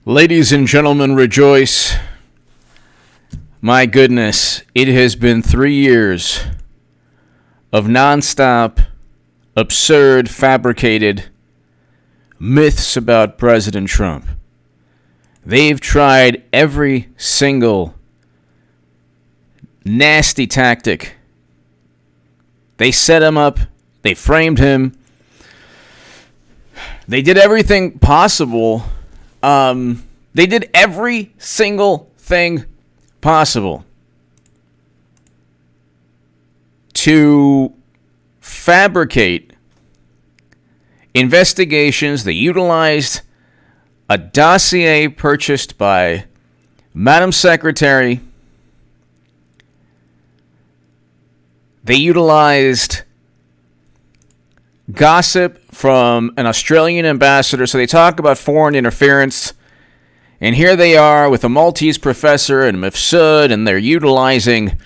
Ladies and gentlemen, rejoice. My goodness, it has been 3 years of nonstop, absurd, fabricated myths about President Trump. They've tried every single nasty tactic. They set him up. They framed him. They did everything possible. They did every single thing possible to fabricate investigations. They utilized a dossier purchased by Madam Secretary. They utilized gossip from an Australian ambassador. So they talk about foreign interference. And here they are with a Maltese professor and Mifsud, and they're utilizing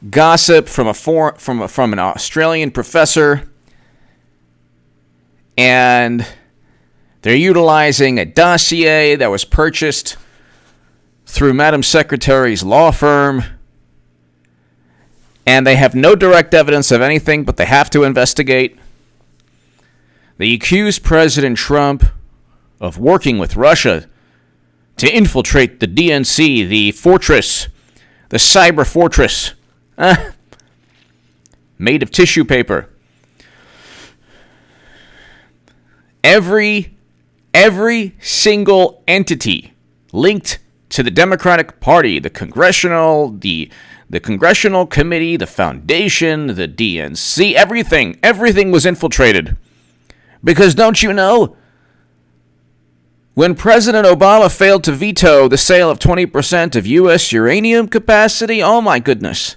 gossip from an Australian professor. And they're utilizing a dossier that was purchased through Madam Secretary's law firm. And they have no direct evidence of anything, but they have to investigate. They accuse President Trump of working with Russia to infiltrate the DNC, the fortress, the cyber fortress, made of tissue paper. Every single entity linked to the Democratic Party, the congressional committee, the foundation, the DNC, everything was infiltrated. Because don't you know, when President Obama failed to veto the sale of 20% of U.S. uranium capacity, oh my goodness,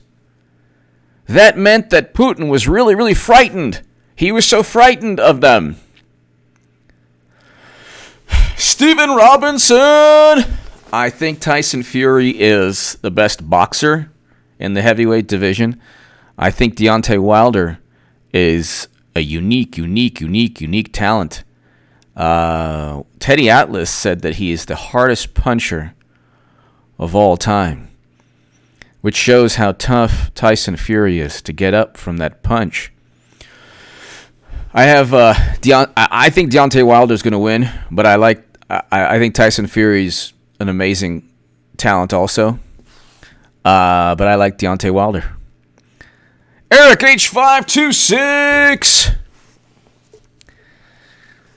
that meant that Putin was really, really frightened. He was so frightened of them. Steven Robinson! I think Tyson Fury is the best boxer in the heavyweight division. I think Deontay Wilder is a unique talent. Teddy Atlas said that he is the hardest puncher of all time, which shows how tough Tyson Fury is to get up from that punch. I think Deontay Wilder is going to win, but I think Tyson Fury's an amazing talent also. But I like Deontay Wilder. Eric H526.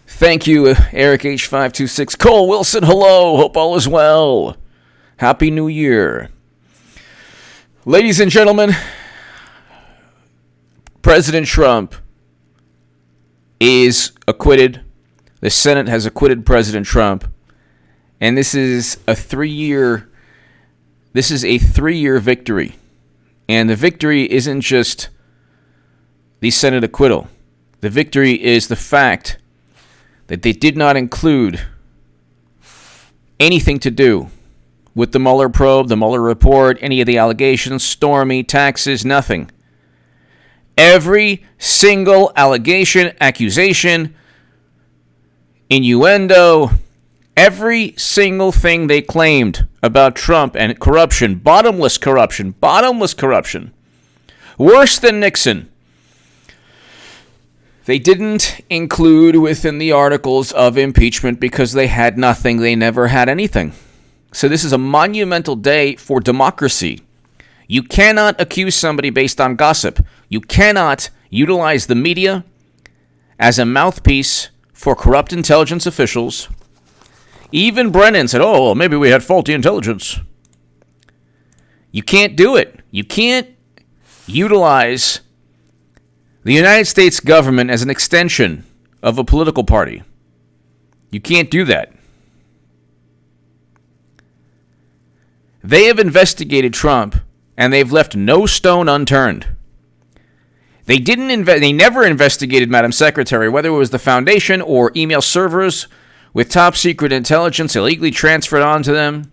Thank you, Eric H526. Cole Wilson, hello. Hope all is well. Happy New Year. Ladies and gentlemen, President Trump is acquitted. The Senate has acquitted President Trump. And this is a 3-year victory. And the victory isn't just the Senate acquittal. The victory is the fact that they did not include anything to do with the Mueller probe, the Mueller report, any of the allegations, Stormy, taxes, nothing. Every single allegation, accusation, innuendo, every single thing they claimed about Trump and corruption, bottomless corruption, worse than Nixon, they didn't include within the articles of impeachment because they had nothing. They never had anything. So this is a monumental day for democracy. You cannot accuse somebody based on gossip. You cannot utilize the media as a mouthpiece for corrupt intelligence officials. Even Brennan said, oh, well, maybe we had faulty intelligence. You can't do it. You can't utilize the United States government as an extension of a political party. You can't do that. They have investigated Trump, and they've left no stone unturned. They never investigated Madam Secretary, whether it was the foundation or email servers with top secret intelligence illegally transferred onto them.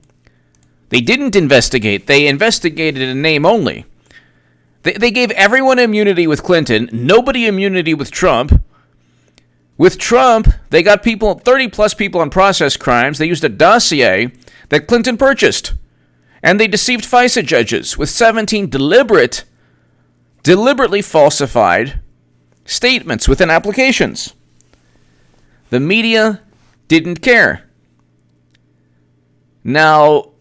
They didn't investigate. They investigated in name only. They gave everyone immunity with Clinton, nobody immunity with Trump. With Trump, they got 30 plus people on process crimes. They used a dossier that Clinton purchased. And they deceived FISA judges with 17 deliberately falsified statements within applications. The media didn't care. Now,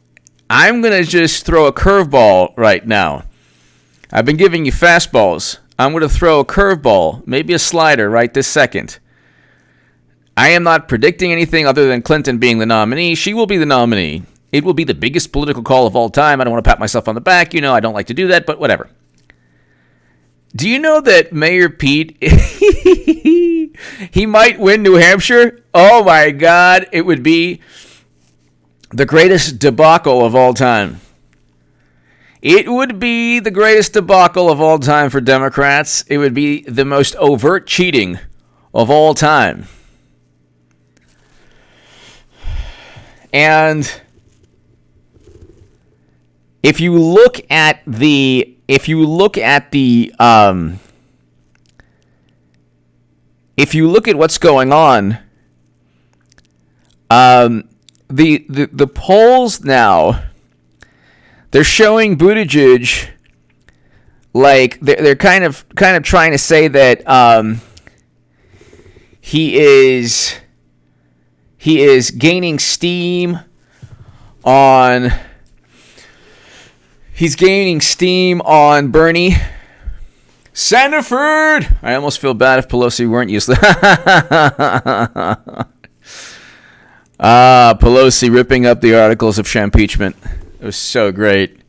I'm going to just throw a curveball right now. I've been giving you fastballs. I'm going to throw a curveball, maybe a slider right this second. I am not predicting anything other than Clinton being the nominee. She will be the nominee. It will be the biggest political call of all time. I don't want to pat myself on the back. You know, I don't like to do that, but whatever. Do you know that Mayor Pete, he might win New Hampshire? Oh my God, it would be the greatest debacle of all time. It would be the greatest debacle of all time for Democrats. It would be the most overt cheating of all time. And if you look at what's going on, the polls now, they're showing Buttigieg like they're kind of trying to say that he is gaining steam on Bernie Sandiford. I almost feel bad if Pelosi weren't useless. Pelosi ripping up the articles of impeachment. It was so great.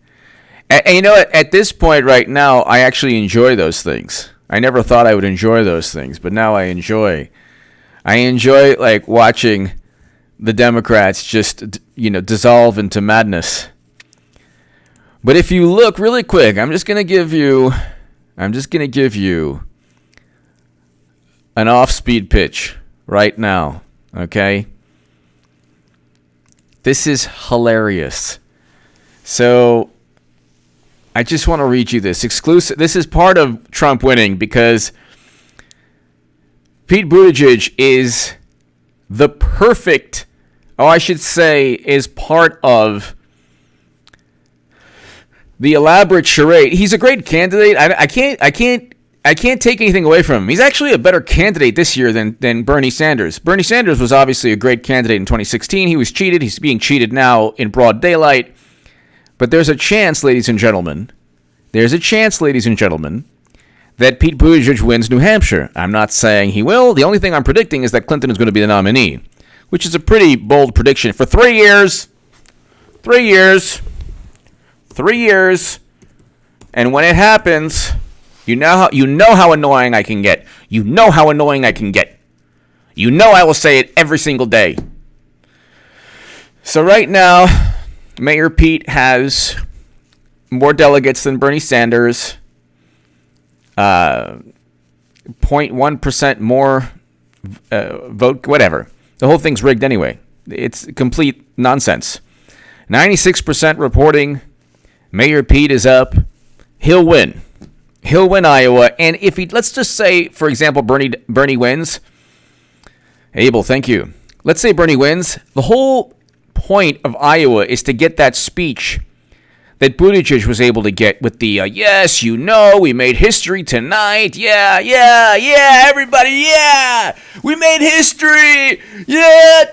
And you know what? At this point right now, I actually enjoy those things. I never thought I would enjoy those things, but now I enjoy. Like watching the Democrats just, dissolve into madness. But if you look really quick, I'm just gonna give you an off-speed pitch right now. Okay. This is hilarious. So I just want to read you this exclusive. This is part of Trump winning because Pete Buttigieg is the perfect, is part of the elaborate charade. He's a great candidate. I can't take anything away from him. He's actually a better candidate this year than Bernie Sanders. Bernie Sanders was obviously a great candidate in 2016. He was cheated. He's being cheated now in broad daylight. But there's a chance, ladies and gentlemen, that Pete Buttigieg wins New Hampshire. I'm not saying he will. The only thing I'm predicting is that Clinton is going to be the nominee, which is a pretty bold prediction for 3 years. 3 years. 3 years. And when it happens, you know how annoying I can get. You know how annoying I can get. You know I will say it every single day. So right now, Mayor Pete has more delegates than Bernie Sanders. 0.1% more vote, whatever. The whole thing's rigged anyway. It's complete nonsense. 96% reporting Mayor Pete is up. He'll win. He'll win Iowa. And if let's just say, for example, Bernie wins. Abel, thank you. Let's say Bernie wins. The whole point of Iowa is to get that speech that Buttigieg was able to get with the, yes, we made history tonight. Yeah, everybody, yeah, we made history. Yeah,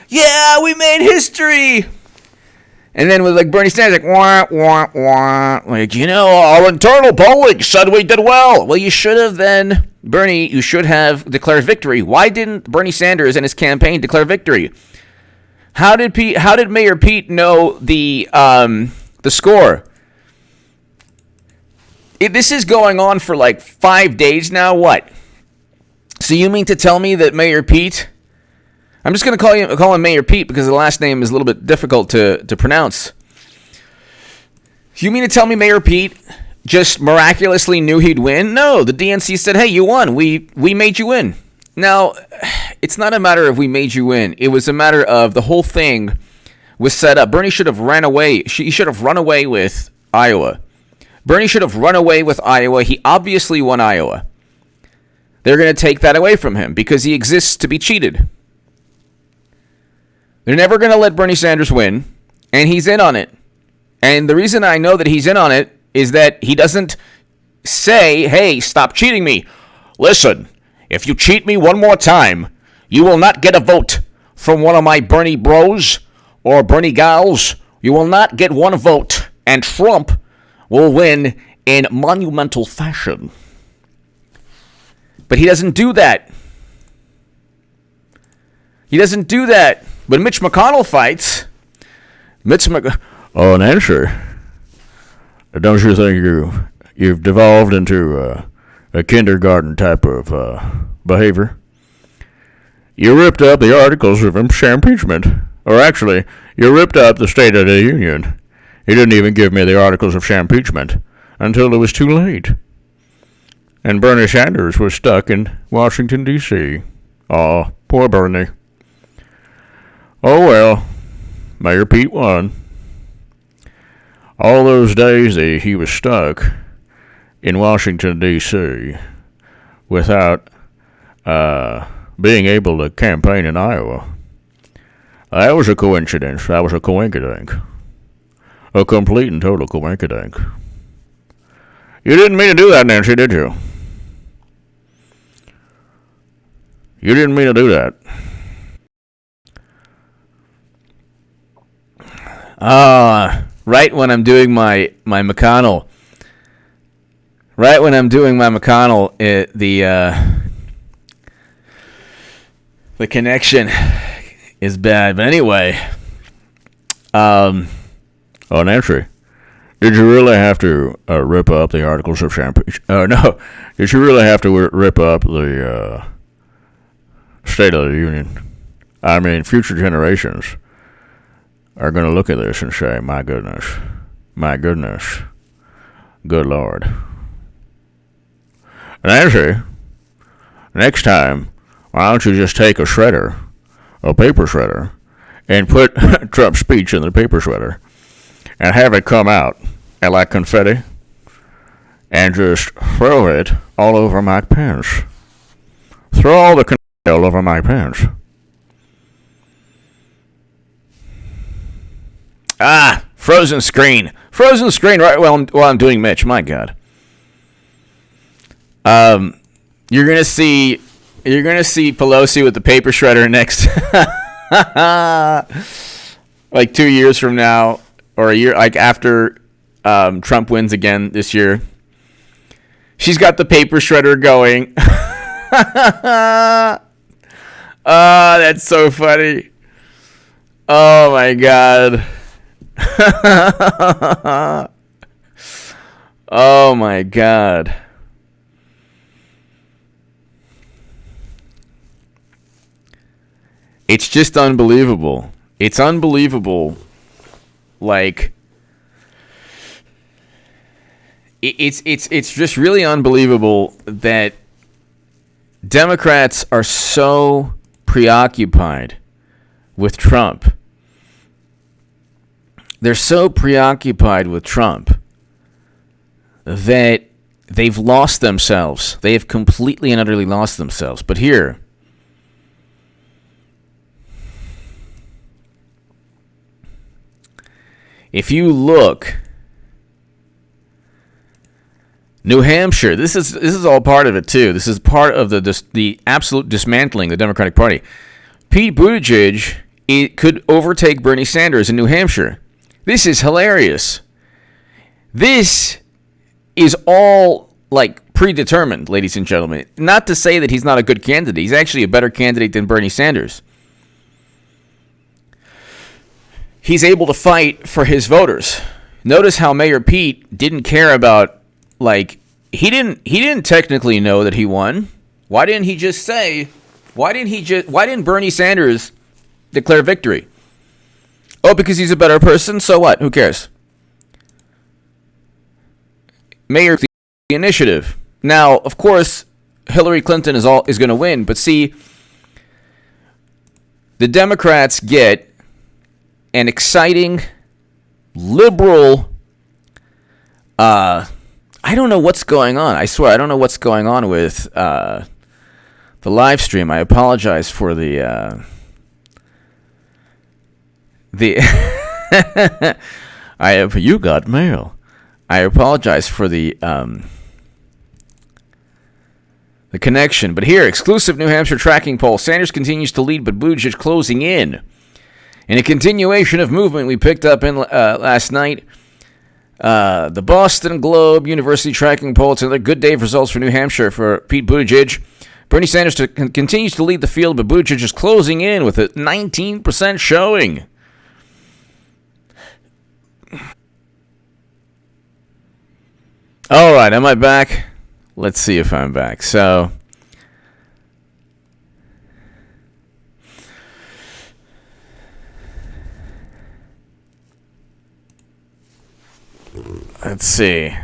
yeah, we made history. And then with Bernie Sanders, wah, wah, wah. Our internal polling said we did well. Well, you should have then, Bernie, you should have declared victory. Why didn't Bernie Sanders and his campaign declare victory? How did Mayor Pete know the score? This is going on for 5 days now. What? So you mean to tell me that Mayor Pete? I'm just going to call him Mayor Pete because the last name is a little bit difficult to pronounce. You mean to tell me Mayor Pete just miraculously knew he'd win? No, the DNC said, "Hey, you won. We made you win." Now, it's not a matter of we made you win. It was a matter of the whole thing was set up. Bernie should have ran away. He should have run away with Iowa. Bernie should have run away with Iowa. He obviously won Iowa. They're going to take that away from him because he exists to be cheated. They're never going to let Bernie Sanders win, and he's in on it. And the reason I know that he's in on it is that he doesn't say, hey, stop cheating me. Listen, if you cheat me one more time, you will not get a vote from one of my Bernie bros or Bernie gals. You will not get one vote, and Trump will win in monumental fashion. But he doesn't do that. He doesn't do that. When Mitch McConnell fights, oh, Nancy, don't you think you've devolved into a kindergarten type of behavior? You ripped up the articles of impeachment. Or actually, you ripped up the State of the Union. You didn't even give me the articles of impeachment until it was too late. And Bernie Sanders was stuck in Washington, D.C. Aw, poor Bernie. Oh well, Mayor Pete won. All those days that he was stuck in Washington, D.C. without being able to campaign in Iowa, that was a coincidence. That was a coinkydink. A complete and total coinkydink. You didn't mean to do that, Nancy, did you? You didn't mean to do that. Right when I'm doing my McConnell. Right when I'm doing my McConnell, the connection is bad. But anyway, oh, Nancy, did you really have to rip up the articles of impeachment? No, did you really have to rip up the State of the Union? I mean, future generations are going to look at this and say, my goodness, good Lord. Nancy, next time, why don't you just take a shredder, a paper shredder, and put Trump's speech in the paper shredder and have it come out and like confetti and just throw it all over Mike Pence. Throw all the confetti all over Mike Pence. Frozen screen right while I'm doing Mitch. My God. You're gonna see Pelosi with the paper shredder next, like 2 years from now, or a year, like after Trump wins again this year. She's got the paper shredder going. That's so funny. Oh my God. Oh my God. It's just unbelievable. It's unbelievable. Like, it's just really unbelievable that Democrats are so preoccupied with Trump. They're so preoccupied with Trump that they've lost themselves. They have completely and utterly lost themselves. But here, if you look, New Hampshire, this is all part of it too. This is part of the absolute dismantling of the Democratic Party. Pete Buttigieg could overtake Bernie Sanders in New Hampshire. This is hilarious. This is all like predetermined, ladies and gentlemen. Not to say that he's not a good candidate. He's actually a better candidate than Bernie Sanders. He's able to fight for his voters. Notice how Mayor Pete didn't care about, like, he didn't technically know that he won. Why didn't he just say, why didn't Bernie Sanders declare victory? Oh, because he's a better person? So what? Who cares? Mayor, the initiative. Now, of course, Hillary Clinton is going to win, but see, the Democrats get an exciting, liberal, I don't know what's going on. I swear, I don't know what's going on with live stream. I apologize for the you got mail. I apologize for the connection. But here, exclusive New Hampshire tracking poll. Sanders continues to lead, but Buttigieg closing in. In a continuation of movement we picked up in last night, the Boston Globe University tracking poll. It's another good day of results for New Hampshire for Pete Buttigieg. Bernie Sanders continues to lead the field, but Buttigieg is closing in with a 19% showing. All right, am I back? Let's see if I'm back. So, let's see.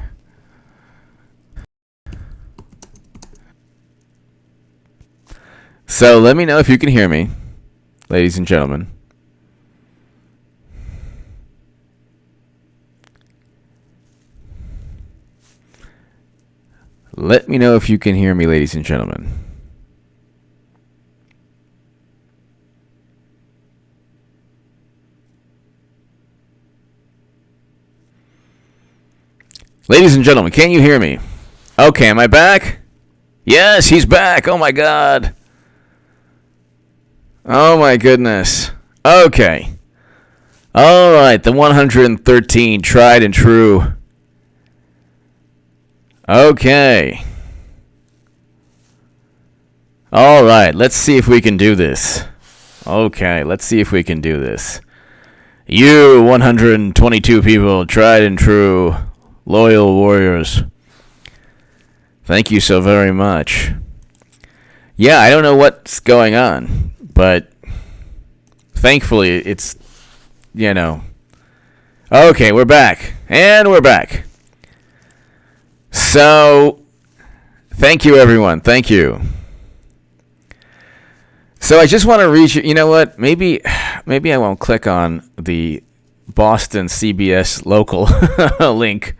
So, let me know if you can hear me, ladies and gentlemen. Let me know if you can hear me, ladies and gentlemen. Ladies and gentlemen, can you hear me? Okay, am I back? Yes, he's back. Oh, my God. Oh, my goodness. Okay. All right, the 113, tried and true. Okay. All right, let's see if we can do this. Okay, let's see if we can do this. You 122 people, tried and true, loyal warriors. Thank you so very much. Yeah, I don't know what's going on, but thankfully it's, Okay, we're back. And we're back. So, thank you, everyone. Thank you. So I just want to reach you. You know what? Maybe I won't click on the Boston CBS local link.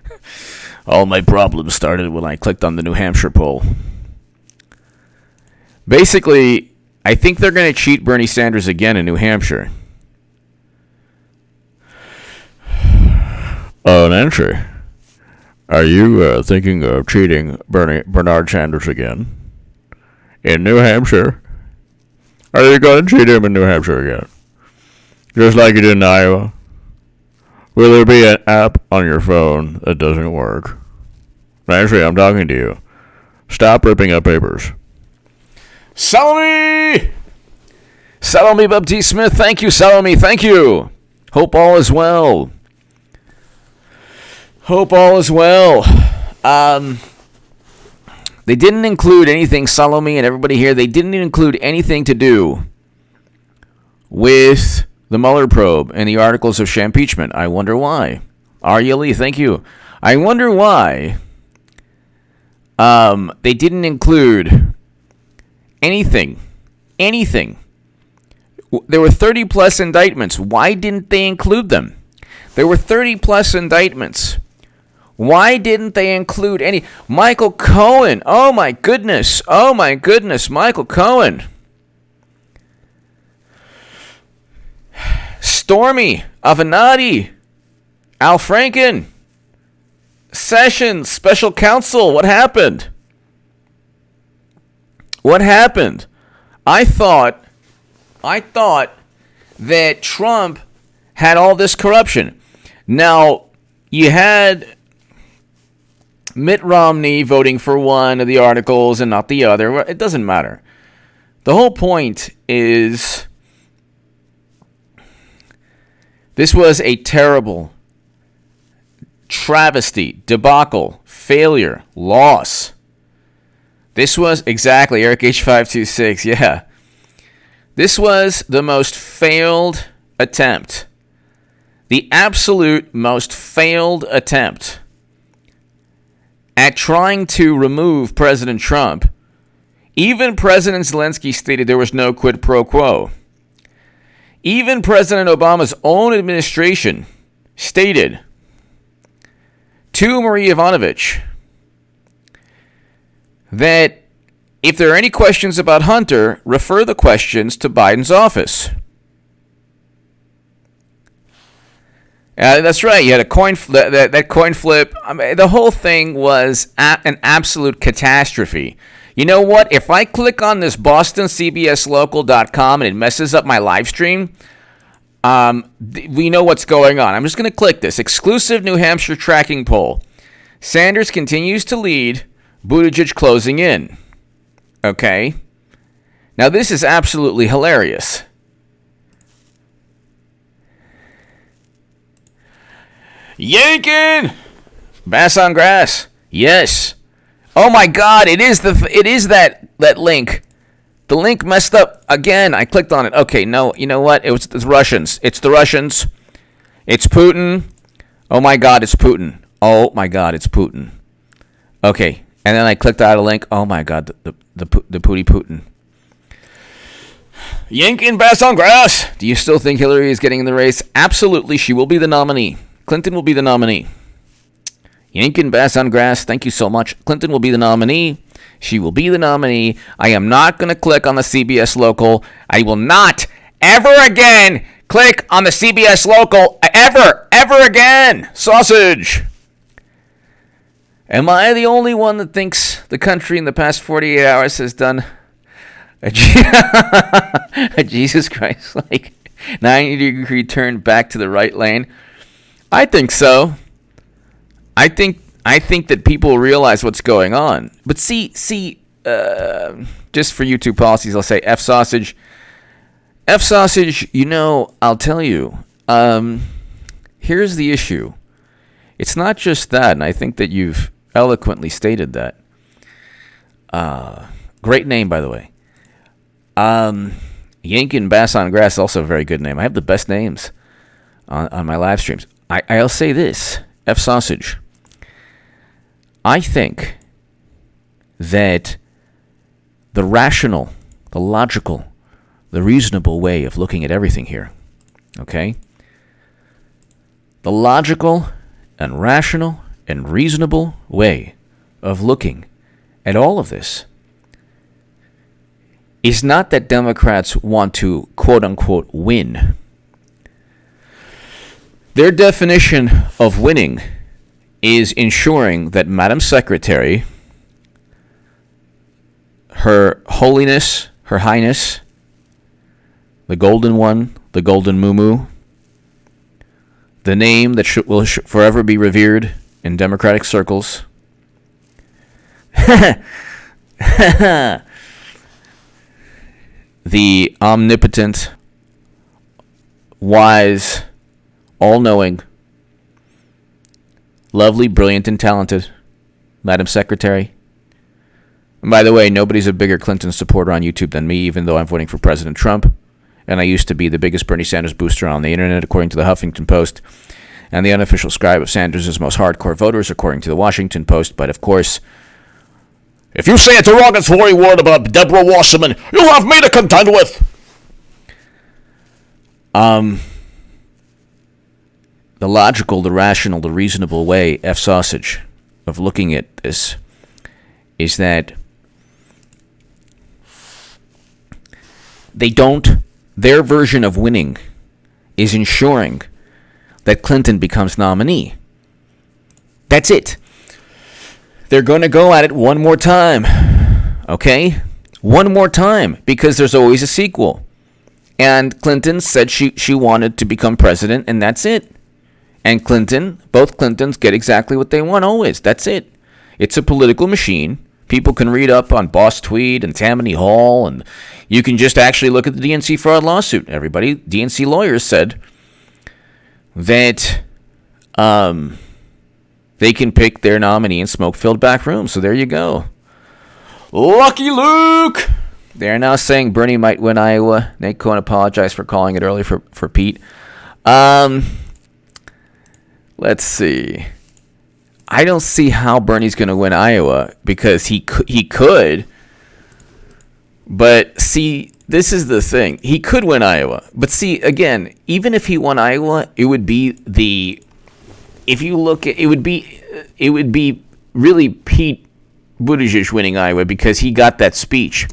All my problems started when I clicked on the New Hampshire poll. Basically, I think they're going to cheat Bernie Sanders again in New Hampshire. Nancy, are you thinking of cheating Bernard Sanders again in New Hampshire? Are you going to cheat him in New Hampshire again? Just like you did in Iowa? Will there be an app on your phone that doesn't work? Nancy, I'm talking to you. Stop ripping up papers. Salome! Salome Baptiste Smith, thank you, Salome, thank you. Hope all is well. Hope all is well. They didn't include anything, Salome and everybody here, they didn't include anything to do with the Mueller probe and the articles of impeachment. I wonder why. Arya Lee, thank you. I wonder why they didn't include anything. There were 30 plus indictments. Why didn't they include them? There were 30 plus indictments. Why didn't they include any? Michael Cohen. Oh, my goodness. Michael Cohen. Stormy Avenatti. Al Franken. Sessions. Special counsel. What happened? I thought that Trump had all this corruption. Now, you had Mitt Romney voting for one of the articles and not the other. It doesn't matter. The whole point is this was a terrible travesty, debacle, failure, loss. This was exactly Eric H526. Yeah. This was the most failed attempt. The absolute most failed attempt at trying to remove President Trump. Even President Zelensky stated there was no quid pro quo. Even President Obama's own administration stated to Marie Yovanovitch that If there are any questions about Hunter, refer the questions to Biden's office. That's right. You had a coin that coin flip. I mean, the whole thing was an absolute catastrophe. You know what? If I click on this BostonCBSLocal.com and it messes up my live stream, we know what's going on. I'm just going to click this. Exclusive New Hampshire tracking poll. Sanders continues to lead. Buttigieg closing in. Okay. Now, this is absolutely hilarious. Yankin! Bass on grass. Yes. Oh my God! It is that link. The link messed up again. I clicked on it. Okay, no, you know what? It's the Russians. It's the Russians. It's Putin. Oh my God! It's Putin. Oh my God! It's Putin. Okay, and then I clicked out a link. Oh my God! The Pooty Putin. Yankin Bass on grass. Do you still think Hillary is getting in the race? Absolutely, she will be the nominee. Clinton will be the nominee. Yankin Bass on grass. Thank you so much. Clinton will be the nominee. She will be the nominee. I am not going to click on the CBS Local. I will not ever again click on the CBS Local. Ever again. Sausage. Am I the only one that thinks the country in the past 48 hours has done a Jesus Christ, like 90-degree turn back to the right lane? I think so. I think that people realize what's going on. But see, just for YouTube policies, I'll say F sausage. F sausage, I'll tell you. Here's the issue. It's not just that, and I think that you've eloquently stated that. Great name, by the way. Yankin Bass on Grass, also a very good name. I have the best names on my live streams. I'll say this, F sausage. I think that the rational, the logical, the reasonable way of looking at everything here, okay? The logical and rational and reasonable way of looking at all of this is not that Democrats want to, quote-unquote, win. Their definition of winning is ensuring that Madam Secretary, Her Holiness, Her Highness, the Golden One, the Golden Mumu, the name that will forever be revered in Democratic circles, the omnipotent, wise, all-knowing, lovely, brilliant, and talented Madam Secretary. And by the way, nobody's a bigger Clinton supporter on YouTube than me, even though I'm voting for President Trump. And I used to be the biggest Bernie Sanders booster on the internet, according to the Huffington Post, and the unofficial scribe of Sanders' most hardcore voters, according to the Washington Post. But of course, if you say a derogatory word about Deborah Wasserman, you'll have me to contend with. The logical, the rational, the reasonable way, F sausage, of looking at this is that their version of winning is ensuring that Clinton becomes nominee. That's it. They're going to go at it one more time, okay? One more time, because there's always a sequel. And Clinton said she wanted to become president, and that's it. And both Clintons get exactly what they want always. That's it. It's a political machine. People can read up on Boss Tweed and Tammany Hall, and you can just actually look at the DNC fraud lawsuit. Everybody, DNC lawyers said that they can pick their nominee in smoke-filled back rooms. So there you go. Lucky Luke! They're now saying Bernie might win Iowa. Nate Cohn apologized for calling it early for Pete. Let's see. I don't see how Bernie's going to win Iowa because he could. But see, this is the thing. He could win Iowa. But see, again, even if he won Iowa, it would be if you look at it would be really Pete Buttigieg winning Iowa because he got that speech.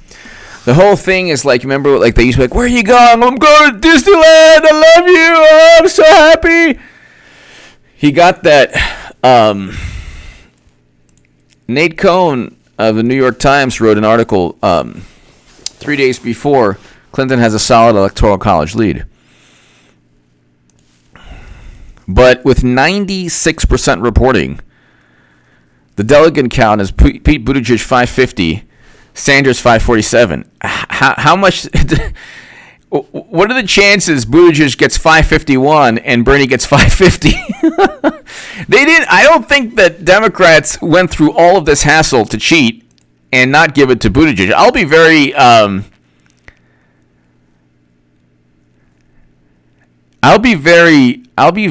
The whole thing is like, remember, like they used to be like, where are you going? I'm going to Disneyland. I love you. Oh, I'm so happy. He got that. Nate Cohn of the New York Times wrote an article 3 days before Clinton has a solid electoral college lead. But with 96% reporting, the delegate count is Pete Buttigieg 550, Sanders 547. How much? What are the chances Buttigieg gets 551 and Bernie gets 550? They didn't. I don't think that Democrats went through all of this hassle to cheat and not give it to Buttigieg. I'll be very. I'll be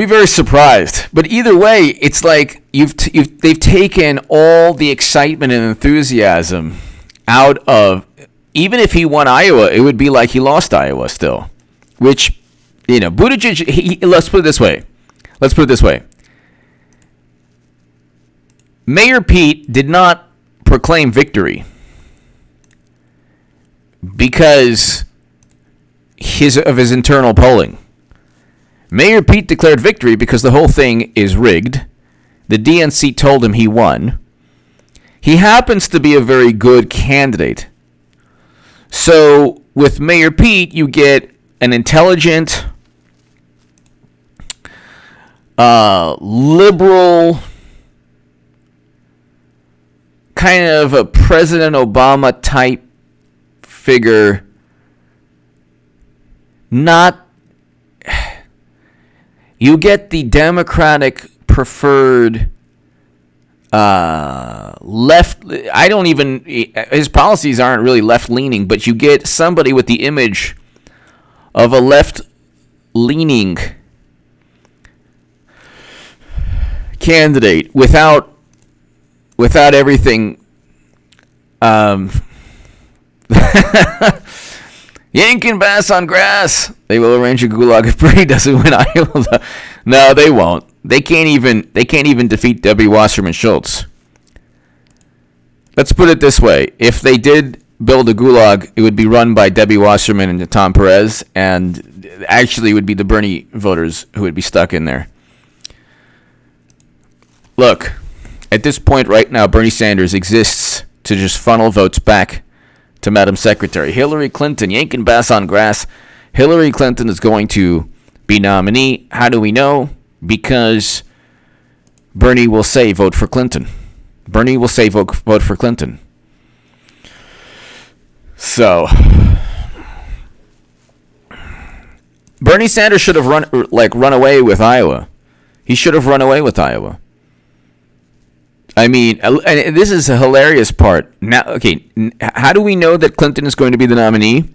very surprised. But either way, it's like they've taken all the excitement and enthusiasm out of. Even if he won Iowa, it would be like he lost Iowa still. Which, Buttigieg. Let's put it this way. Mayor Pete did not proclaim victory because of his internal polling. Mayor Pete declared victory because the whole thing is rigged. The DNC told him he won. He happens to be a very good candidate. So with Mayor Pete, you get an intelligent, liberal, kind of a President Obama type figure. You get the Democratic preferred left. His policies aren't really left leaning, but you get somebody with the image of a left leaning candidate without everything. Yanking bass on grass. They will arrange a gulag if Bernie doesn't win Iowa. No, they won't. They can't even defeat Debbie Wasserman Schultz. Let's put it this way: if they did build a gulag, it would be run by Debbie Wasserman and Tom Perez, and actually it would be the Bernie voters who would be stuck in there. Look, at this point right now, Bernie Sanders exists to just funnel votes back to Madam Secretary. Hillary Clinton, yanking bass on grass. Hillary Clinton is going to be nominee. How do we know? Because Bernie will say vote for Clinton. Bernie will say vote for Clinton. So Bernie Sanders should have run away with Iowa. He should have run away with Iowa. I mean, and this is a hilarious part. Now, okay, how do we know that Clinton is going to be the nominee?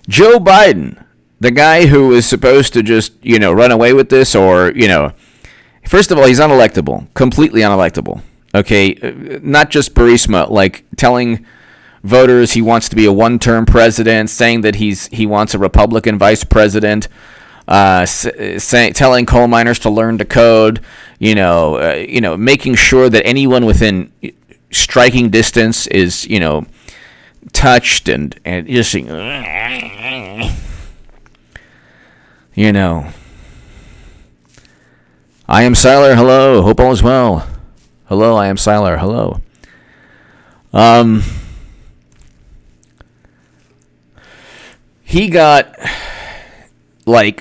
Joe Biden, the guy who is supposed to just, run away with this, or, first of all, he's unelectable, completely unelectable. Okay, not just Burisma, like telling voters he wants to be a one-term president, saying that he wants a Republican vice president, telling coal miners to learn to code, making sure that anyone within striking distance is, touched and just, I am Seiler, hello, hope all is well. Hello, I am Seiler, hello. He got he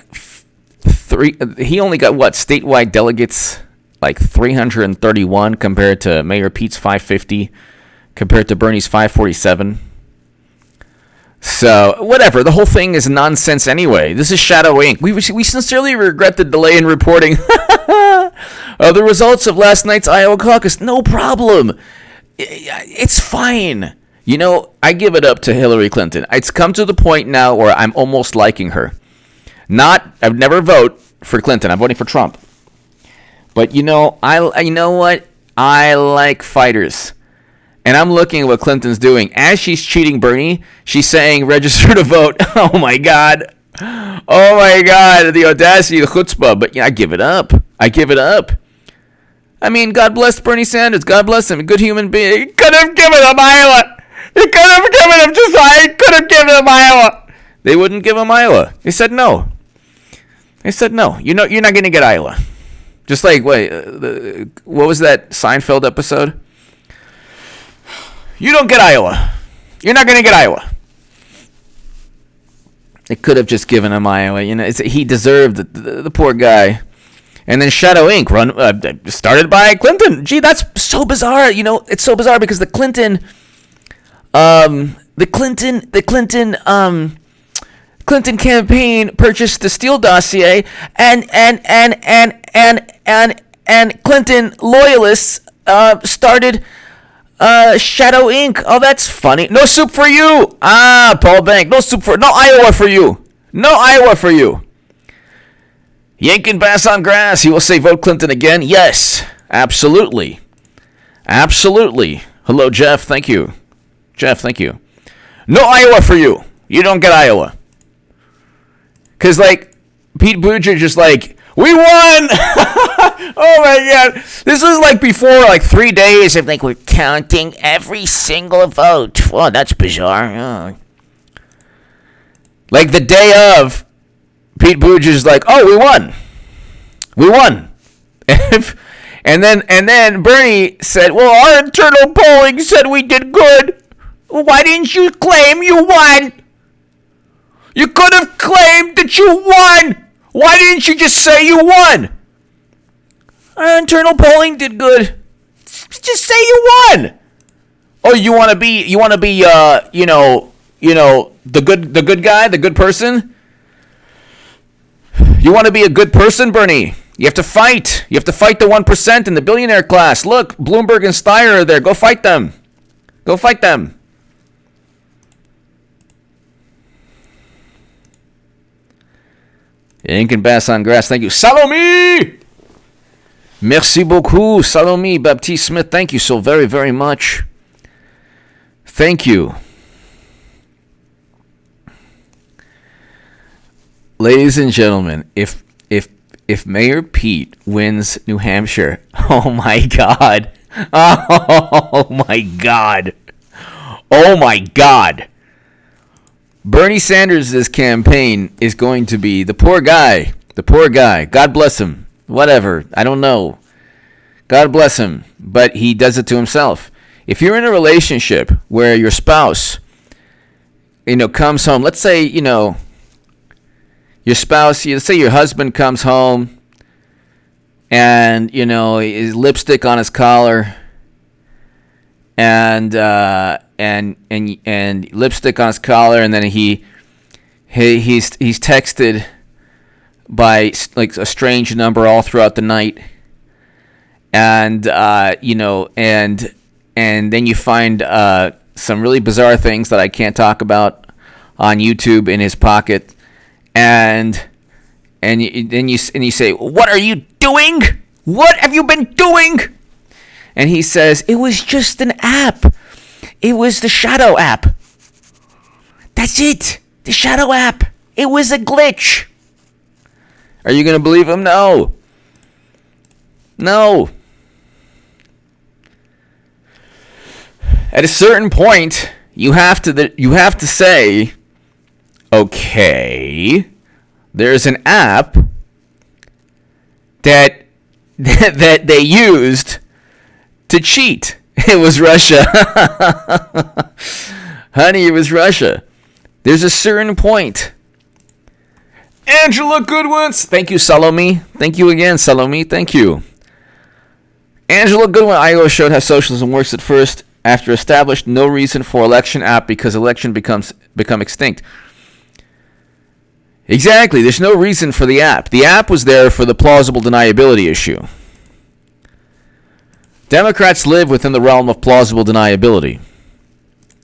only got statewide delegates, 331 compared to Mayor Pete's 550, compared to Bernie's 547. So, whatever. The whole thing is nonsense anyway. This is Shadow Inc. We sincerely regret the delay in reporting the results of last night's Iowa caucus. No problem. It's fine. I give it up to Hillary Clinton. It's come to the point now where I'm almost liking her. I've never vote for Clinton. I'm voting for Trump. But you know what? I like fighters. And I'm looking at what Clinton's doing. As she's cheating Bernie, she's saying register to vote. Oh my God. Oh my God. The audacity, the chutzpah. But I give it up. I mean, God bless Bernie Sanders. God bless him. A good human being. He could have given him Iowa. He could have given him could have given him Iowa. They wouldn't give him Iowa. They said no. They said no. You're not going to get Iowa. Just like, what was that Seinfeld episode? You don't get Iowa. You're not going to get Iowa. They could have just given him Iowa. He deserved the poor guy. And then Shadow Inc. Started by Clinton. Gee, that's so bizarre. It's so bizarre because the Clinton campaign purchased the Steele dossier, and Clinton loyalists started Shadow Inc. Oh, that's funny. No soup for you. Paul Bank. No Iowa for you. No Iowa for you. Yankin Bass on grass. He will say vote Clinton again. Yes, absolutely. Absolutely. Hello, Jeff. Thank you. Jeff, thank you. No Iowa for you. You don't get Iowa. Because, Pete Buttigieg is we won! Oh, my God. This was, before, 3 days of, we're counting every single vote. Oh, that's bizarre. Oh. The day of, Pete Buttigieg is oh, we won. We won. And then Bernie said, well, our internal polling said we did good. Why didn't you claim you won? You could have claimed that you won. Why didn't you just say you won? Our internal polling did good. Just say you won. Oh, you want to be the good guy, the good person? You want to be a good person, Bernie? You have to fight. You have to fight the 1% in the billionaire class. Look, Bloomberg and Steyer are there. Go fight them. Go fight them. Ink and Bass on grass. Thank you. Salome! Merci beaucoup. Salome Baptiste Smith. Thank you so very, very much. Thank you. Ladies and gentlemen, if Mayor Pete wins New Hampshire, oh my God. Oh my God. Oh my God. Bernie Sanders' campaign is going to be the poor guy. God bless him. Whatever. I don't know. God bless him. But he does it to himself. If you're in a relationship where your spouse, comes home, let's say, your spouse, let's say your husband comes home and, his lipstick on his collar and lipstick on his collar, and then he's texted by a strange number all throughout the night, and and then you find some really bizarre things that I can't talk about on YouTube in his pocket, and you say, "What are you doing? What have you been doing?" And he says, "It was just an app. It was the Shadow app. That's it. The Shadow app. It was a glitch." Are you going to believe him? No. No. At a certain point, you have to say, okay, there's an app that they used to cheat. It was Russia. Honey, it was Russia. There's a certain point. Angela Goodwins. Thank you, Salome. Thank you again, Salome. Thank you. Angela Goodwin. Iowa showed how socialism works at first. After established no reason for election app because election become extinct. Exactly. There's no reason for the app. The app was there for the plausible deniability issue. Democrats live within the realm of plausible deniability.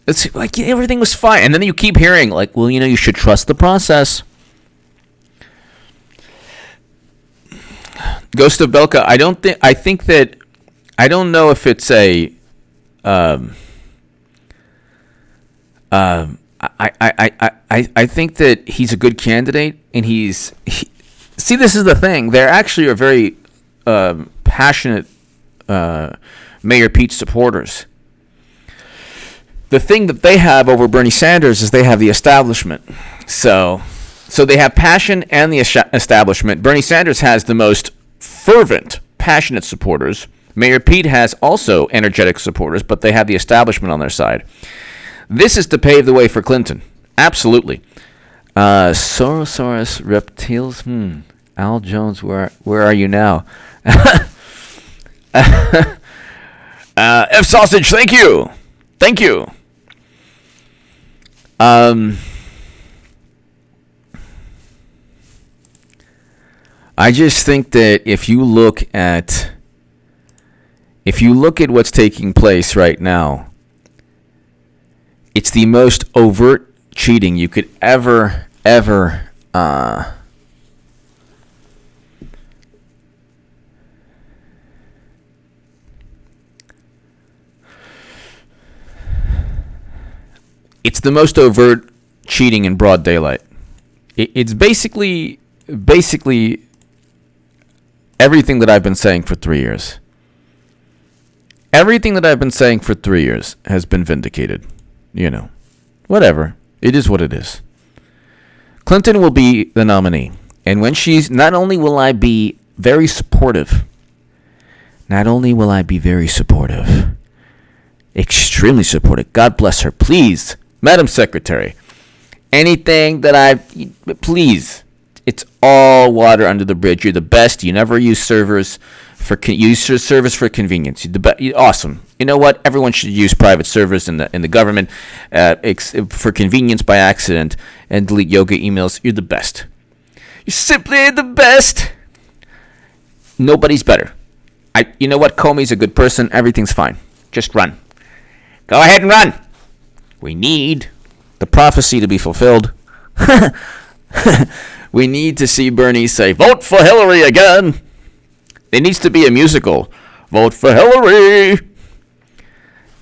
It's like everything was fine. And then you keep hearing, well, you should trust the process. Ghost of Belka, I don't know if it's a, I think that he's a good candidate, and see, this is the thing. They actually are very passionate Mayor Pete supporters. The thing that they have over Bernie Sanders is they have the establishment. So they have passion and the establishment. Bernie Sanders has the most fervent, passionate supporters. Mayor Pete has also energetic supporters, but they have the establishment on their side. This is to pave the way for Clinton. Absolutely. Sorosaurus reptiles. Al Jones, where are you now? F sausage, thank you. Thank you. I just think that if you look at what's taking place right now, it's the most overt cheating you could ever it's the most overt cheating in broad daylight. It's basically everything that I've been saying for 3 years. Everything that I've been saying for 3 years has been vindicated. Whatever. It is what it is. Clinton will be the nominee. And when she's, not only will I be very supportive, extremely supportive. God bless her. Please, Madam Secretary, anything that please, it's all water under the bridge. You're the best. You never use servers service for convenience. You're awesome. You know what? Everyone should use private servers in the government for convenience by accident and delete yoga emails. You're the best. You're simply the best. Nobody's better. You know what? Comey's a good person. Everything's fine. Just run. Go ahead and run. We need the prophecy to be fulfilled. We need to see Bernie say, "Vote for Hillary again." It needs to be a musical. Vote for Hillary.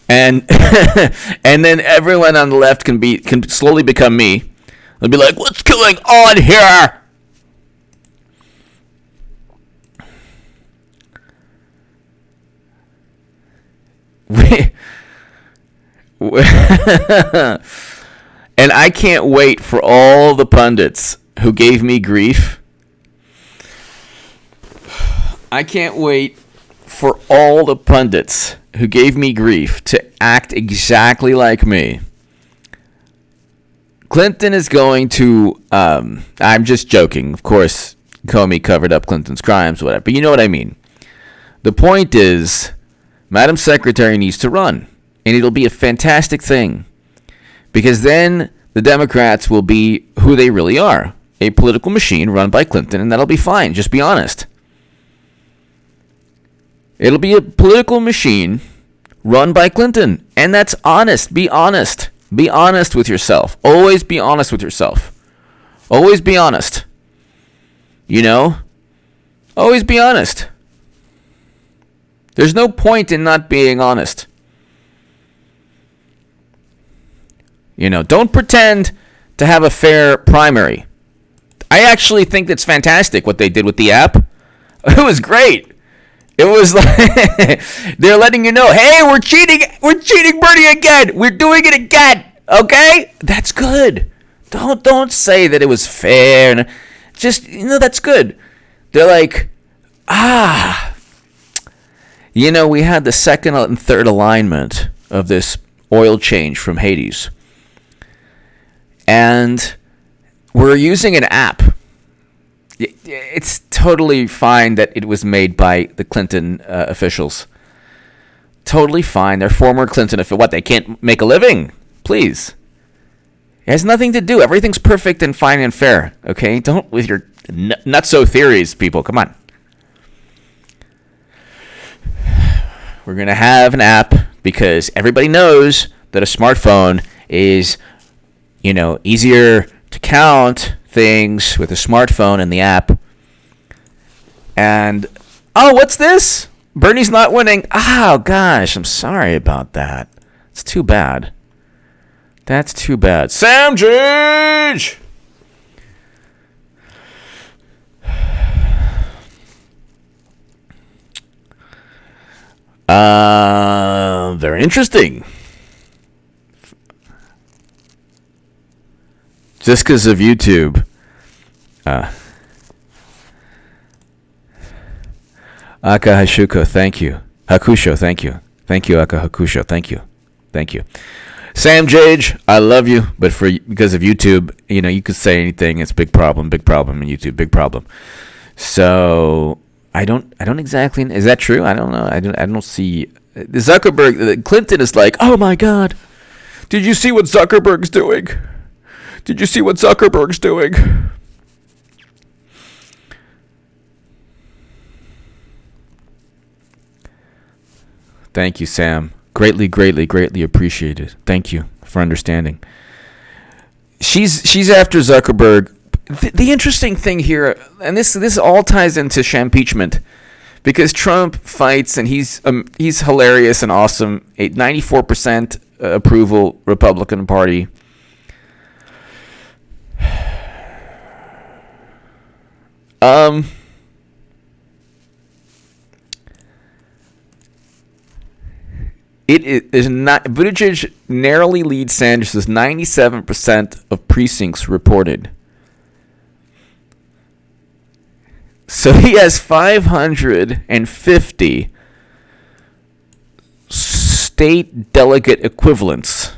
And and then everyone on the left can slowly become me. They'll be like, "What's going on here?" And I can't wait for all the pundits who gave me grief. I can't wait for all the pundits who gave me grief to act exactly like me. Clinton is going to, I'm just joking. Of course, Comey covered up Clinton's crimes, whatever. But you know what I mean. The point is, Madam Secretary needs to run. And it'll be a fantastic thing. Because then the Democrats will be who they really are. A political machine run by Clinton, and that'll be fine. Just be honest. It'll be a political machine run by Clinton. And that's honest. Be honest. Be honest with yourself. Always be honest with yourself. Always be honest. Always be honest. There's no point in not being honest. Don't pretend to have a fair primary. I actually think that's fantastic what they did with the app. It was great. It was like they're letting you know, hey, we're cheating Bernie again. We're doing it again. Okay? That's good. Don't say that it was fair. Just that's good. They're like, we had the second and third alignment of this oil change from Hades. And we're using an app. It's totally fine that it was made by the Clinton officials. Totally fine. They're former Clinton officials. What, they can't make a living? Please. It has nothing to do. Everything's perfect and fine and fair. Okay? Don't with your nutso theories, people. Come on. We're going to have an app because everybody knows that a smartphone is, easier to count things with a smartphone and the app. And, what's this? Bernie's not winning. Oh, gosh, I'm sorry about that. It's too bad. That's too bad. Sam Jage! Very interesting. Just because of YouTube. Aka Hashuko, thank you. Hakusho, thank you. Thank you, Aka Hakusho, thank you. Thank you. Sam Jage, I love you, but because of YouTube, you could say anything. It's big problem in YouTube, big problem. So I don't exactly. Is that true? I don't know. I don't see Zuckerberg. Clinton is like, oh my God, did you see what Zuckerberg's doing? Did you see what Zuckerberg's doing? Thank you, Sam. Greatly, greatly, greatly appreciated. Thank you for understanding. She's after Zuckerberg. The interesting thing here, and this all ties into impeachment, because Trump fights and he's hilarious and awesome. 94% approval, Republican Party. It is not. Buttigieg narrowly leads Sanders with 97% of precincts reported. So he has 550 state delegate equivalents,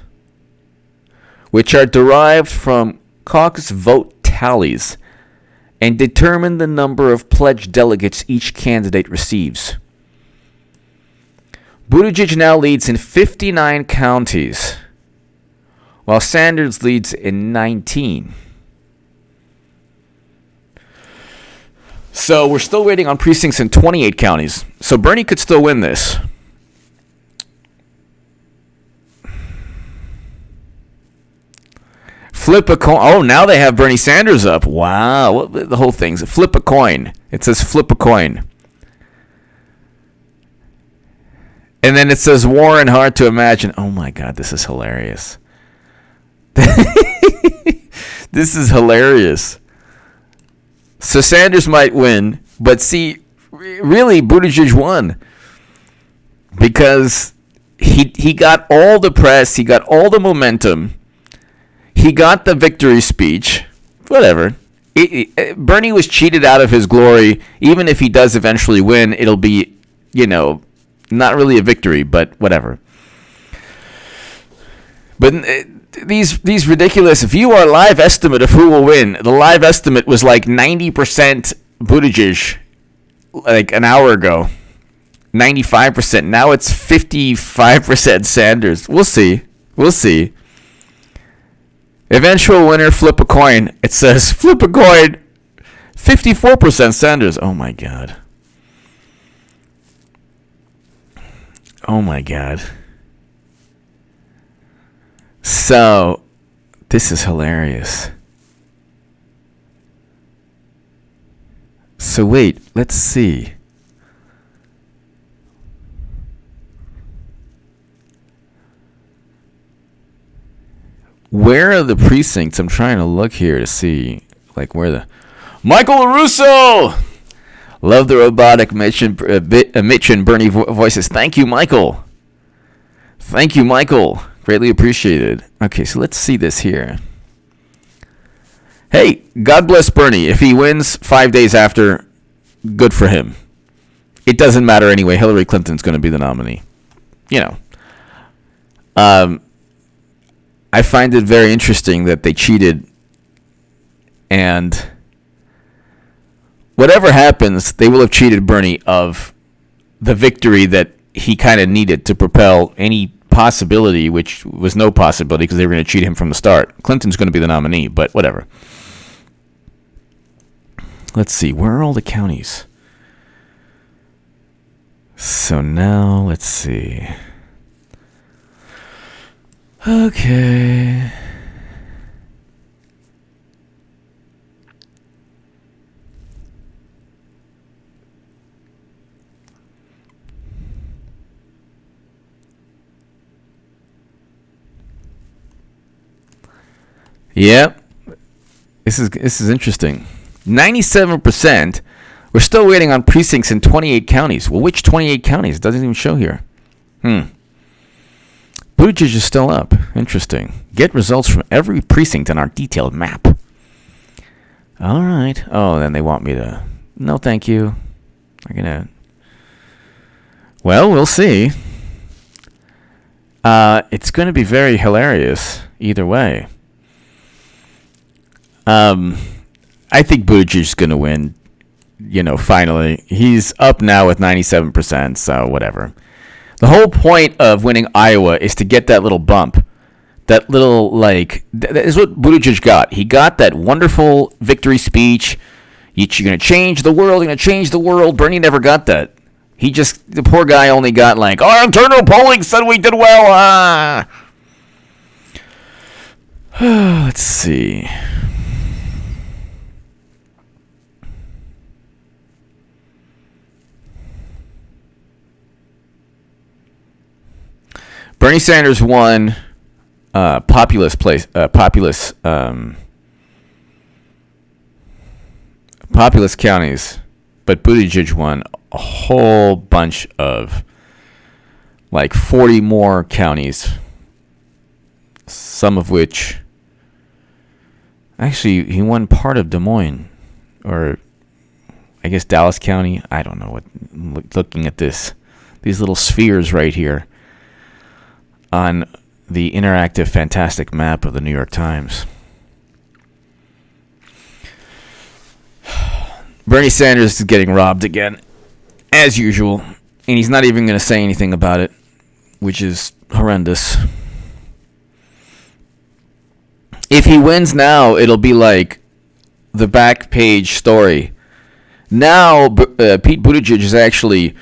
which are derived from caucus vote tallies and determine the number of pledged delegates each candidate receives. Buttigieg now leads in 59 counties, while Sanders leads in 19. So we're still waiting on precincts in 28 counties. So Bernie could still win this. Flip a coin. Oh, now they have Bernie Sanders up. Wow. The whole thing's flip a coin. It says flip a coin. And then it says Warren, hard to imagine. Oh my God, this is hilarious. This is hilarious. So Sanders might win, but see, really Buttigieg won because he got all the press, he got all the momentum, he got the victory speech, whatever. Bernie was cheated out of his glory. Even if he does eventually win, it'll be, not really a victory, but whatever. But these ridiculous, if you are a live estimate of who will win, the live estimate was like 90% Buttigieg like an hour ago. 95%. Now it's 55% Sanders. We'll see. Eventual winner, flip a coin. It says flip a coin. 54% Sanders. Oh my God. Oh my God. So, this is hilarious. So wait, let's see. Where are the precincts? I'm trying to look here to see, like, where the... Michael LaRusso! Love the robotic Mitch and Bernie voices. Thank you, Michael. Greatly appreciated. Okay, so let's see this here. Hey, God bless Bernie. If he wins 5 days after, good for him. It doesn't matter anyway. Hillary Clinton's going to be the nominee. I find it very interesting that they cheated, and whatever happens, they will have cheated Bernie of the victory that he kind of needed to propel any possibility, which was no possibility because they were going to cheat him from the start. Clinton's going to be the nominee, but whatever. Let's see. Where are all the counties? So now, let's see. Okay. Yep. This is interesting. 97%, We're still waiting on precincts in 28 counties. Well, which 28 counties? It doesn't even show here. Buttigieg is still up. Interesting. Get results from every precinct on our detailed map. All right. Oh, then they want me to... No, thank you. I'm going to... Well, we'll see. It's going to be very hilarious either way. I think Buttigieg is going to win. Finally. He's up now with 97%, so whatever. The whole point of winning Iowa is to get that little bump. That little, that is what Buttigieg got. He got that wonderful victory speech. You're going to change the world, you're going to change the world. Bernie never got that. The poor guy only got our internal polling said we did well. Let's see. Bernie Sanders won populous counties, but Buttigieg won a whole bunch of 40 more counties, some of which actually he won part of Des Moines, or I guess Dallas County. I don't know what. Looking at these little spheres right here on the interactive fantastic map of the New York Times. Bernie Sanders is getting robbed again, as usual, and he's not even going to say anything about it, which is horrendous. If he wins now, it'll be like the back page story. Now, Pete Buttigieg is actually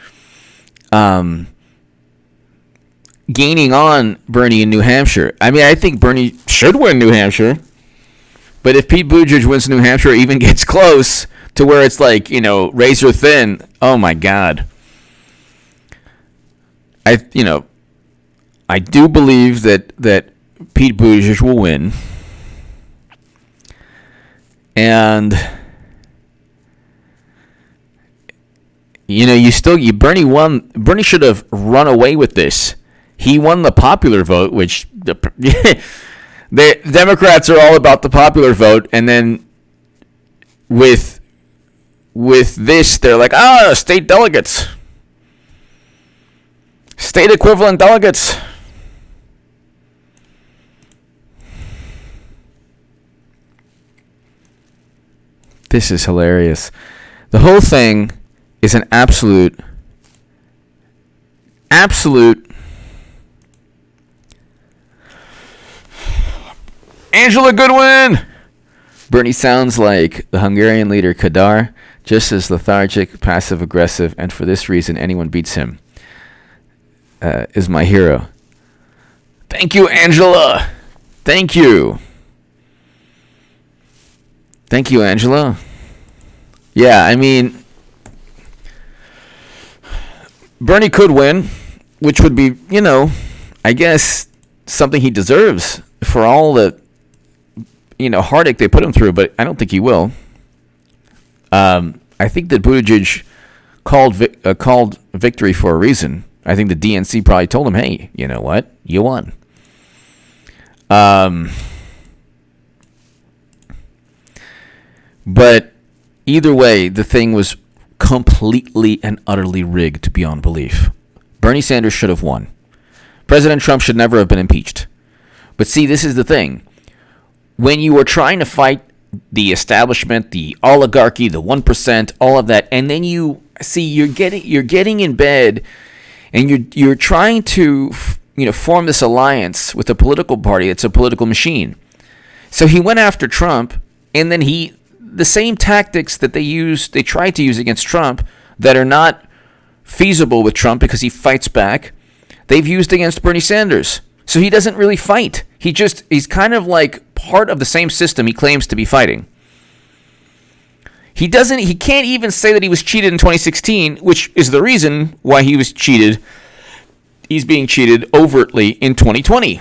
gaining on Bernie in New Hampshire. I mean, I think Bernie should win New Hampshire. But if Pete Buttigieg wins New Hampshire or even gets close to where it's razor thin, oh my God. I do believe that Pete Buttigieg will win. And Bernie won. Bernie should have run away with this. He won the popular vote, which the Democrats are all about the popular vote, and then with this, they're like, state delegates, state equivalent delegates. This is hilarious. The whole thing is an absolute Angela Goodwin! Bernie sounds like the Hungarian leader Kadar, just as lethargic, passive-aggressive, and for this reason, anyone beats him. Is my hero. Thank you, Angela! Thank you. Thank you, Angela. Yeah, I mean, Bernie could win, which would be, I guess, something he deserves for all the, heartache they put him through, but I don't think he will. I think that Buttigieg called victory for a reason. I think the DNC probably told him, hey, you know what? You won. But either way, the thing was completely and utterly rigged beyond belief. Bernie Sanders should have won. President Trump should never have been impeached. But see, this is the thing. When you are trying to fight the establishment, the oligarchy, the 1%, all of that, and then you're getting in bed, and you're trying to form this alliance with a political party. It's a political machine. So he went after Trump, and then the same tactics that they tried to use against Trump that are not feasible with Trump because he fights back, they've used against Bernie Sanders. So he doesn't really fight. He's kind of like part of the same system he claims to be fighting. He can't even say that he was cheated in 2016, which is the reason why he was cheated. He's being cheated overtly in 2020.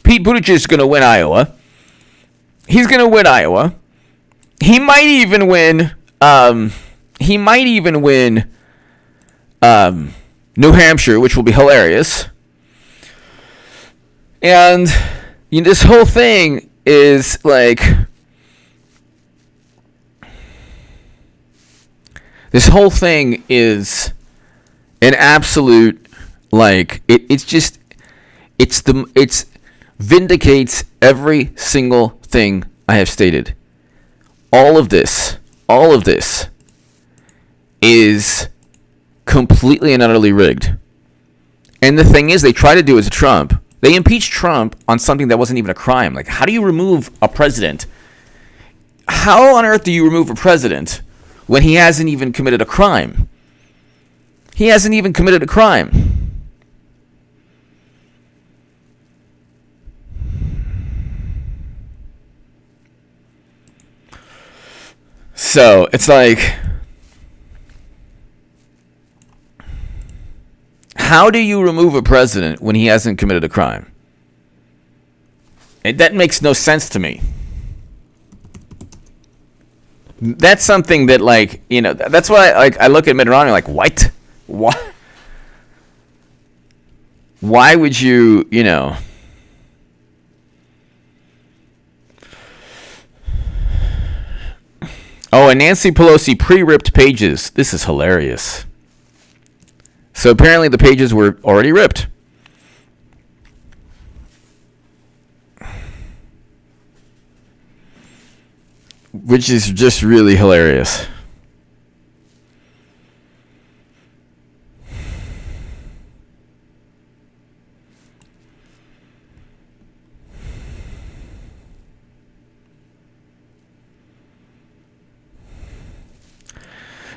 Pete Buttigieg is going to win Iowa. He's going to win Iowa. He might even win. He might even win New Hampshire, which will be hilarious. And this whole thing is like... This whole thing is an absolute, like, it vindicates every single thing I have stated. All of this is completely and utterly rigged. And the thing is, they try to do as Trump. They impeached Trump on something that wasn't even a crime. Like, how do you remove a president? How on earth do you remove a president when he hasn't even committed a crime? He hasn't even committed a crime. So, it's like, how do you remove a president when he hasn't committed a crime? That makes no sense to me. That's something that, like, that's why I look at Mitt Romney like, what? Why would you, Oh, and Nancy Pelosi pre-ripped pages. This is hilarious. So apparently the pages were already ripped. Which is just really hilarious.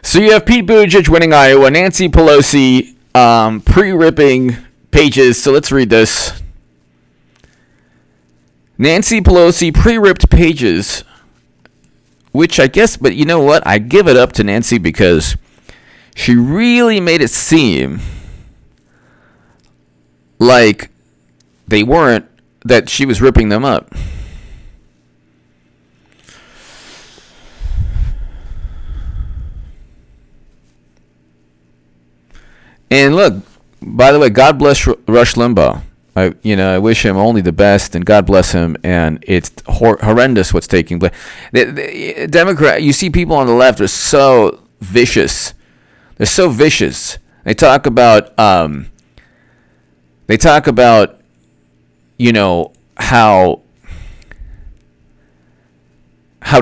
So you have Pete Buttigieg winning Iowa, Nancy Pelosi pre-ripping pages. So let's read this. Nancy Pelosi pre-ripped pages. Which I guess, but you know what? I give it up to Nancy because she really made it seem like they weren't, that she was ripping them up. And look, by the way, God bless Rush Limbaugh. I wish him only the best, and God bless him. And it's horrendous what's taking place. The Democrat, you see people on the left are so vicious. They're so vicious. They talk about, how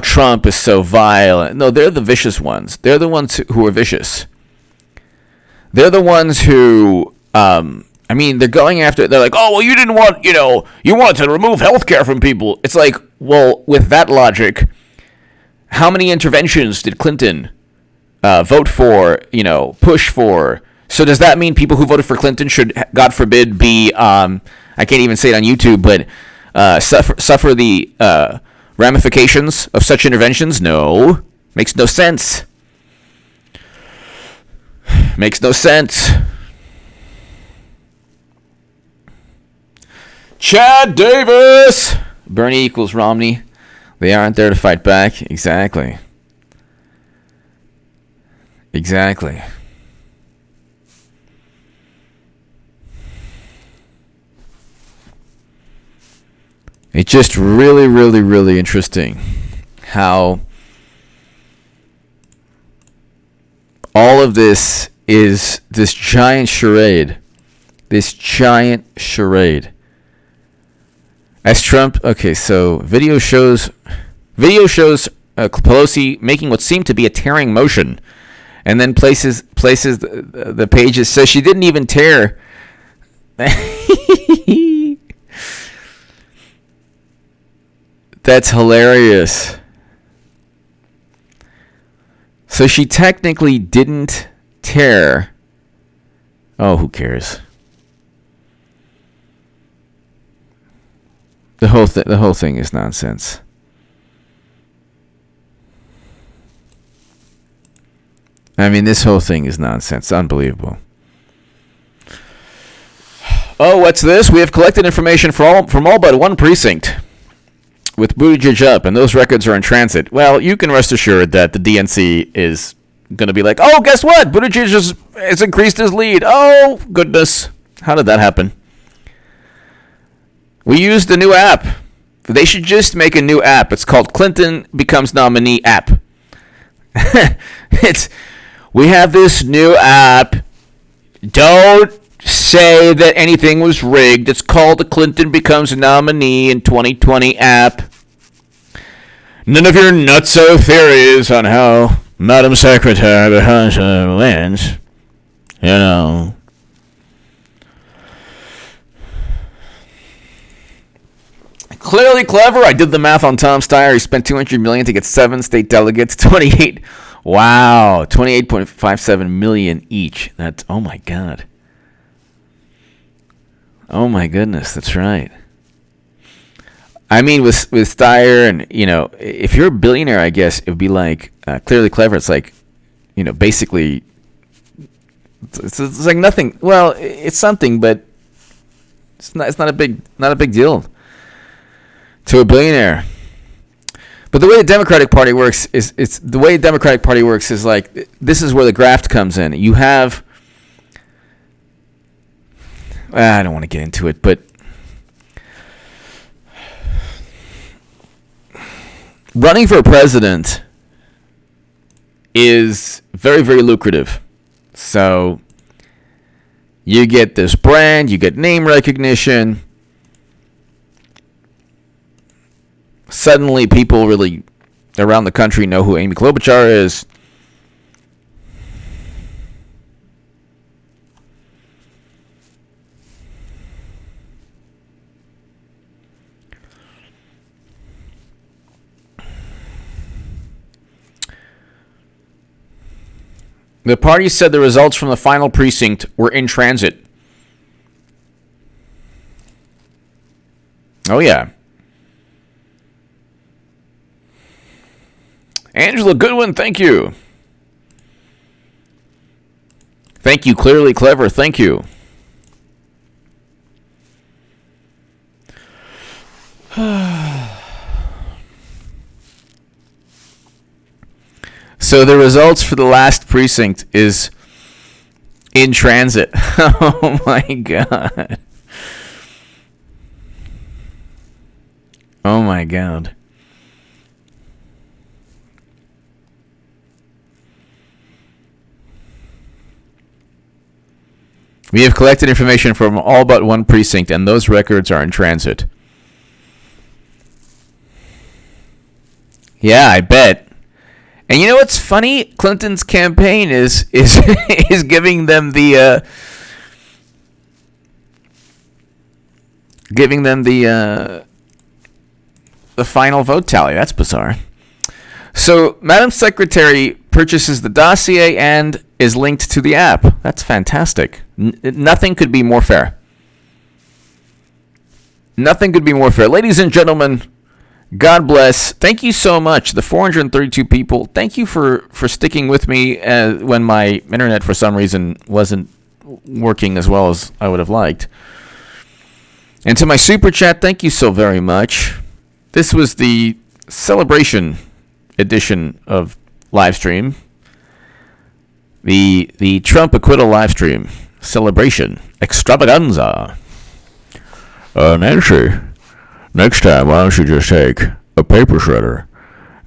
Trump is so vile. No, they're the vicious ones. They're the ones who are vicious. They're the ones who, they're going after, they're like, oh, well, you didn't want, you wanted to remove health care from people. It's like, well, with that logic, how many interventions did Clinton vote for, push for? So does that mean people who voted for Clinton should, God forbid, be, I can't even say it on YouTube, but suffer the ramifications of such interventions? No. Makes no sense. Makes no sense. Chad Davis! Bernie equals Romney. They aren't there to fight back. Exactly. Exactly. It's just really, really, really interesting how all of this is this giant charade. This giant charade. As Trump, okay, so video shows Pelosi making what seemed to be a tearing motion, and then places the pages. So she didn't even tear. That's hilarious. So she technically didn't tear. Oh, who cares? The whole thing is nonsense. I mean, this whole thing is nonsense. Unbelievable. Oh, what's this? We have collected information from all but one precinct with Buttigieg up, and those records are in transit. Well, you can rest assured that the DNC is going to be like, oh, guess what? Buttigieg has increased his lead. Oh, goodness. How did that happen? We used the new app. They should just make a new app. It's called Clinton Becomes Nominee app. We have this new app. Don't say that anything was rigged. It's called the Clinton Becomes Nominee in 2020 app. None of your nutso theories on how Madam Secretary wins. You know. Clearly clever. I did the math on Tom Steyer. He spent $200 million to get 7 state delegates. 28. Wow. 28.57 million each. That's, oh my God. Oh my goodness. That's right. I mean, with Steyer and, you know, if you're a billionaire, I guess it would be like Clearly Clever. It's like, you know, basically, it's like nothing. Well, it's something, but it's not a big deal to a billionaire. But the way the Democratic Party works is like, this is where the graft comes in. You have, I don't want to get into it, but running for president is very, very lucrative. So you get this brand, you get name recognition. Suddenly people really around the country know who Amy Klobuchar is. The party said the results from the final precinct were in transit. Oh, yeah. Angela Goodwin, thank you. Thank you, Clearly Clever, thank you. So the results for the last precinct is in transit. Oh my God. Oh my God. We have collected information from all but one precinct, and those records are in transit. Yeah, I bet. And you know what's funny? Clinton's campaign is is giving them the final vote tally. That's bizarre. So, Madam Secretary purchases the dossier and is linked to the app. That's fantastic. Nothing could be more fair. Nothing could be more fair. Ladies and gentlemen, God bless. Thank you so much. The 432 people, thank you for sticking with me when my internet, for some reason, wasn't working as well as I would have liked. And to my super chat, thank you so very much. This was the celebration edition of Livestream. The Trump Acquittal Livestream celebration extravaganza. Nancy, next time, why don't you just take a paper shredder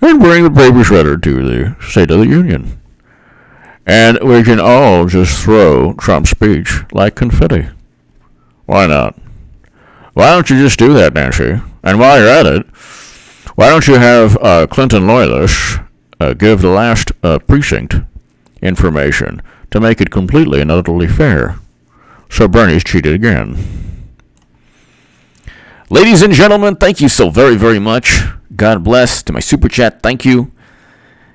and bring the paper shredder to the State of the Union? And we can all just throw Trump's speech like confetti. Why not? Why don't you just do that, Nancy? And while you're at it, why don't you have Clinton loyalists give the last precinct information to make it completely and utterly fair? So Bernie's cheated again. Ladies and gentlemen, thank you so very, very much. God bless. To my super chat, thank you.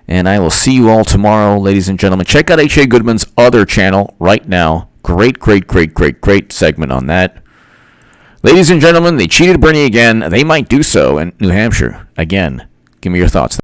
And I will see you all tomorrow, ladies and gentlemen. Check out H.A. Goodman's other channel right now. Great segment on that. Ladies and gentlemen, they cheated Bernie again. They might do so in New Hampshire again. Give me your thoughts.